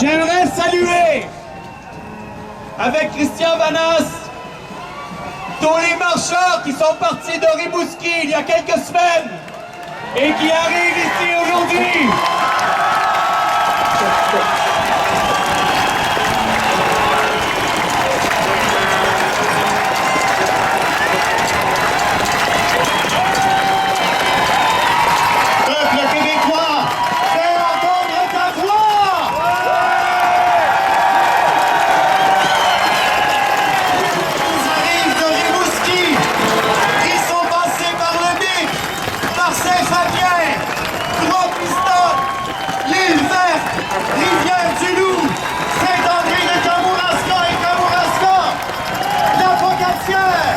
J'aimerais saluer, avec Christian Vanas, tous les marcheurs qui sont partis de Rimouski il y a quelques semaines et qui arrivent ici aujourd'hui. Peuple québécois, fais entendre ta voix! Ils arrivent de Rimouski, ils sont passés par le Bic, par Saint-Fabien, Trois-Pistons, l'île Verte, Rivière-du-Loup, Saint-André de Kamouraska et Kamouraska, la Pocatière,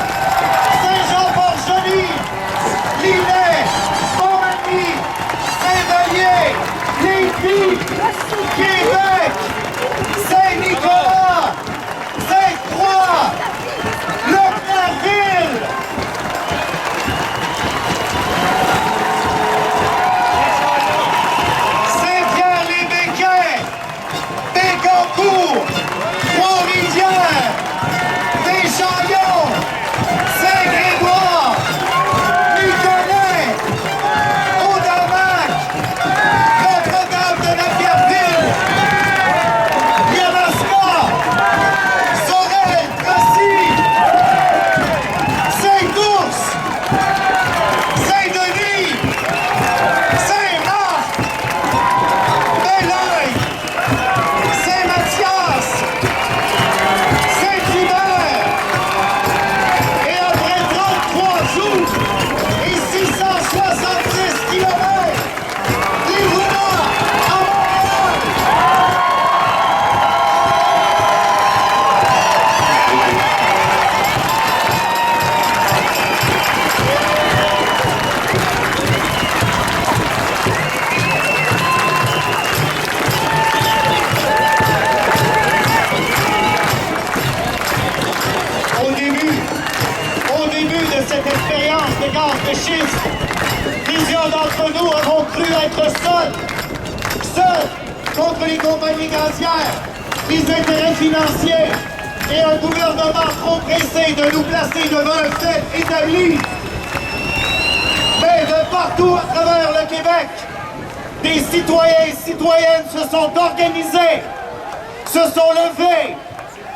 Saint-Jean-Port-Joli, Lillet, Montmagny, Saint-Vallier, Lévis, Québec, Saint-Nicolas, Sainte-Croix, Leclercville, Saint-Pierre-les-Béquins, Bécancour, Trois-Rivières, Deschaillons, Saint-Grégoire, Nicolet, Audamac, Notre-Dame de la Pierreville, Yamaska, Sorel, Tracy, Saint-Ours, Saint-Denis, Saint-Marc, Belaï, Saint-Mathias, Saint-Hubert, et après 33 jours et 666 kilomètres, les voilà à Montréal. Au début de cette expérience de gaz de schiste, plusieurs d'entre nous avons cru être seuls contre les compagnies gazières, les intérêts financiers et un gouvernement trop pressé de nous placer devant un fait établi. Mais de partout à travers le Québec, des citoyens et citoyennes se sont organisés, se sont levés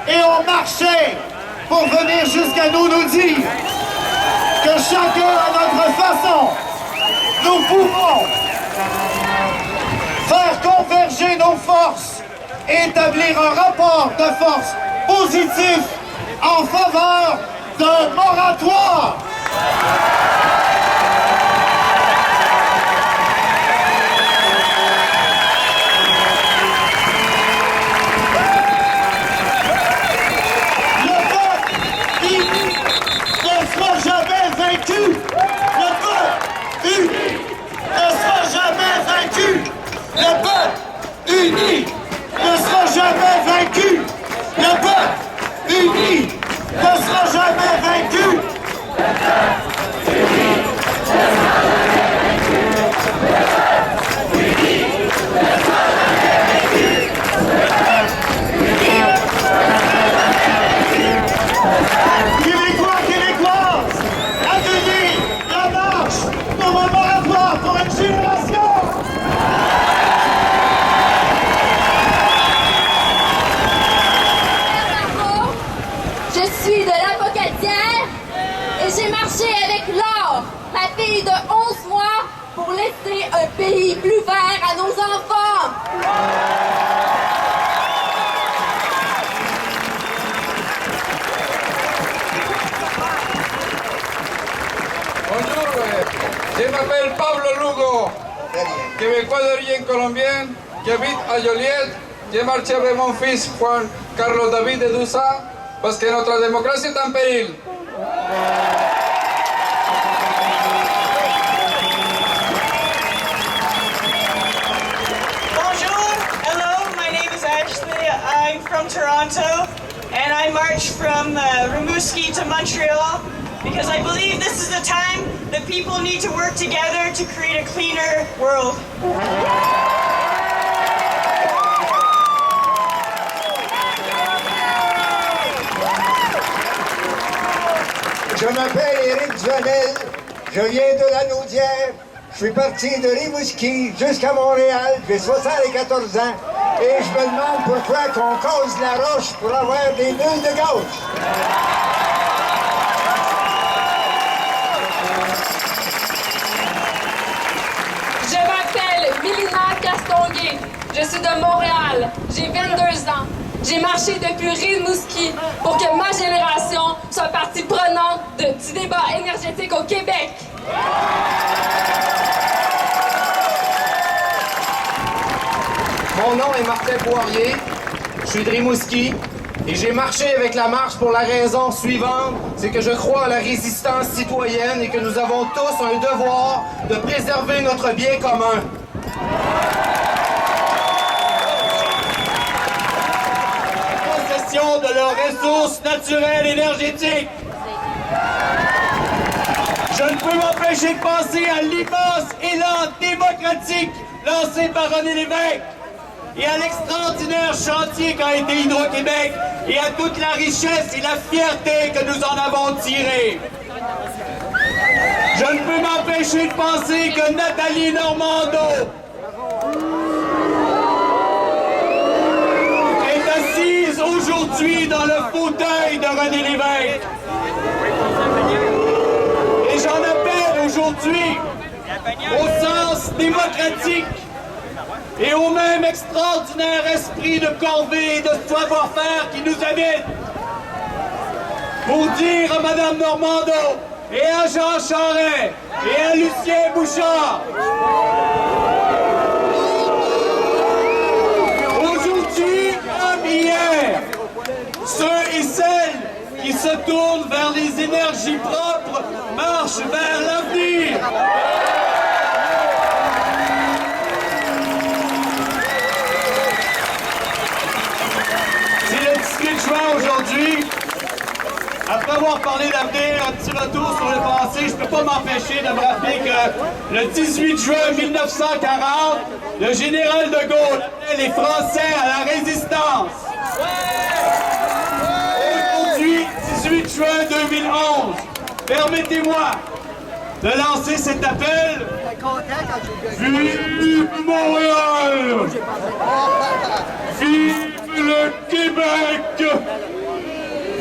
et ont marché pour venir jusqu'à nous dire que chacun à notre façon nous pouvons faire converger nos forces et établir un rapport de force positif en faveur d'un moratoire. Le peuple uni ne sera jamais vaincu. Le peuple uni ne sera jamais vaincu. Le peuple uni ne sera jamais vaincu. Le peuple uni ne sera jamais vaincu. Québécois, Québécoises, accueillez la marche pour un moratoire pour une génération. Je suis de l'Avocatière et j'ai marché avec Laure, ma fille de 11 mois, pour laisser un pays plus vert à nos enfants. Bonjour, je m'appelle Pablo Lugo, québécois d'origine colombienne, qui habite à Joliette. J'ai marché avec mon fils Juan Carlos David de Dousa parce que notre démocratie est en péril. Bonjour, hello, my name is Ashley. I'm from Toronto and I marched from Rimouski to Montreal because I believe this is the time that people need to work together to create a cleaner world. Je m'appelle Éric Duhamel, je viens de la Naudière, je suis parti de Rimouski jusqu'à Montréal, j'ai 74 ans et je me demande pourquoi qu'on cause la roche pour avoir des bulles de gaz. Je m'appelle Mélina Castonguay. Je suis de Montréal. J'ai 22 ans. J'ai marché depuis Rimouski pour que ma génération soit partie prenante du débat énergétique au Québec. Mon nom est Martin Poirier, je suis de Rimouski et j'ai marché avec la marche pour la raison suivante, c'est que je crois à la résistance citoyenne et que nous avons tous un devoir de préserver notre bien commun. Possession de leurs ressources naturelles énergétiques. Je ne peux m'empêcher de penser à l'immense élan démocratique lancé par René Lévesque et à l'extraordinaire chantier qu'a été Hydro-Québec et à toute la richesse et la fierté que nous en avons tirée. Je ne peux m'empêcher de penser que Nathalie Normando est assise aujourd'hui dans le fauteuil de René Lévesque. Et j'en appelle aujourd'hui au sens démocratique et au même extraordinaire esprit de corvée et de savoir-faire qui nous habite pour dire à Mme Normando et à Jean Charest et à Lucien Bouchard: aujourd'hui comme hier, ceux et celles qui se tournent vers les énergies propres marchent vers l'avenir. C'est le 18 juin aujourd'hui. Après avoir parlé d'avenir, un petit retour sur le passé, je ne peux pas m'empêcher de me rappeler que le 18 juin 1940, le général de Gaulle appelait les Français à la résistance. Aujourd'hui, 18 juin 2011, permettez-moi de lancer cet appel. Vive Montréal! Vive le Québec!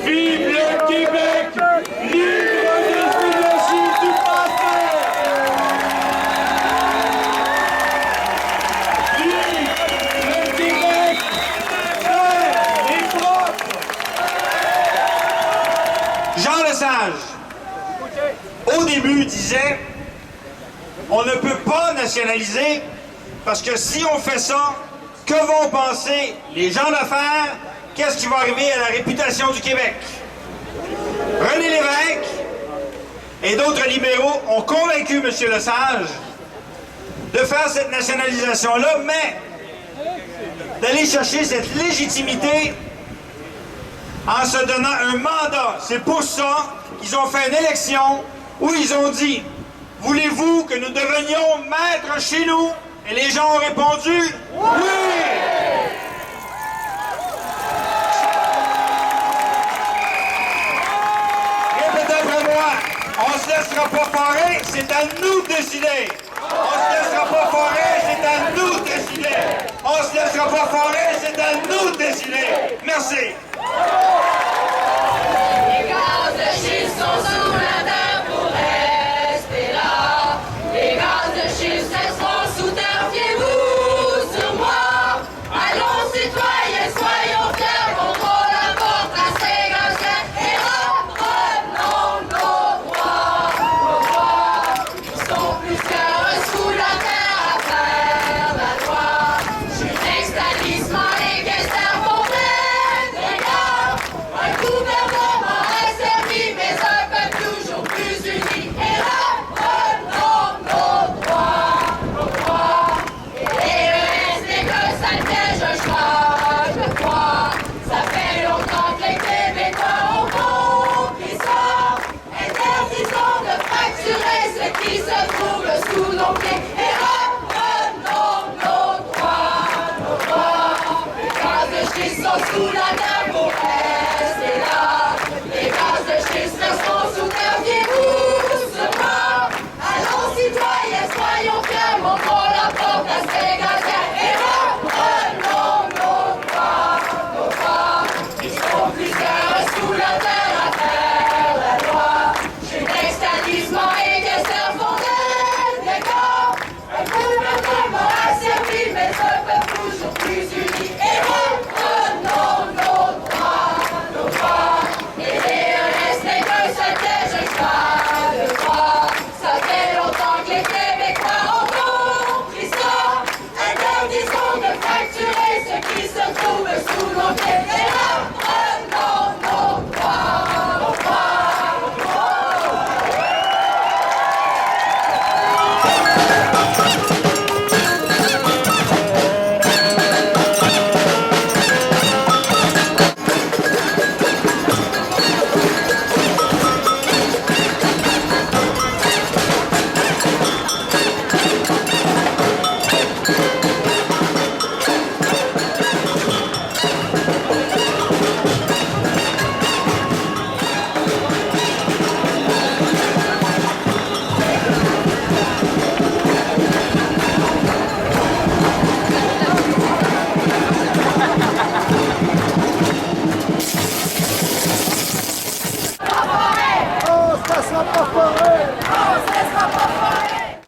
Vive le Québec! Libre des énergies du passé! au début, disait on ne peut pas nationaliser parce que si on fait ça, que vont penser les gens d'affaires? Qu'est-ce qui va arriver à la réputation du Québec? René Lévesque et d'autres libéraux ont convaincu M. Lesage de faire cette nationalisation-là, mais d'aller chercher cette légitimité en se donnant un mandat. C'est pour ça qu'ils ont fait une élection où ils ont dit « Voulez-vous que nous devenions maîtres chez nous? » Et les gens ont répondu « Oui! » Répétez après moi, on se laissera pas foirer, c'est à nous de décider. On se laissera pas foirer, c'est à nous de décider. On se laissera pas foirer, c'est à nous de décider. Merci. Les gaz de schiste sont sous la terre pour rester là. Les gaz de schiste resteront sous terre, fiez-vous sur moi. Allons citoyens, soyons fiers, ouvrons la porte à ces gaz-là et reprenons nos droits. Ils sont plus qu'heureux sous la terre à faire la loi. L'extalisme, les caisseurs vont plein de gars. Un gouvernement asservi, mais un peuple toujours plus uni. Et reprenons nos droits, nos droits. Et le reste n'est que ça piège, je crois, je crois. Ça fait longtemps que les Québécois ont compris ça. Interdisons de fracturer ce qui se trouve sous nos pieds. Et reprenons nos droits, nos droits. Les gaz de schiste sont sous la terre pour